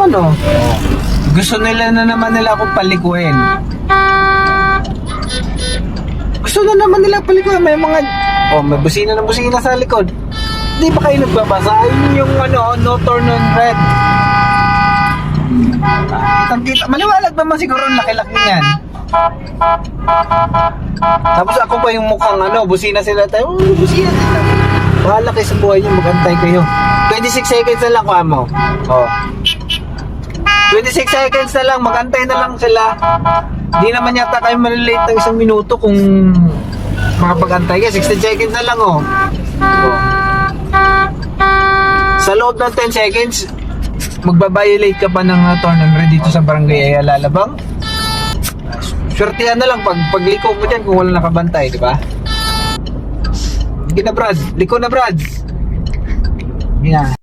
naman, oh. Gusto nila na naman nila akong palikuin. Gusto na naman nila palikuin. May mga, may busina ng busina sa likod. Di ba kayo nagbabasa? Ayun yung no turn on red. Kitang-kita. Maliwalag naman siguro ang laki-laki niyan. Tapos ako pa yung mukhang busina sila tayo. Busina sila. Bahala kayo sa buhay niyo, magantay kayo. 26 seconds na lang, kuha mo. 26 seconds na lang, magantay na lang sila. Di naman yata kayo malilate ng 1 minuto kung makapag-antay ka. 60 seconds na lang, Sa loob ng 10 seconds, magbabiolate ka pa ng tournament dito sa Barangay Ayalalabang. Swertihan na lang pagliko mo dyan kung wala nakabantay, di ba? Sige na, Brad. Liko na, Brad. Yeah.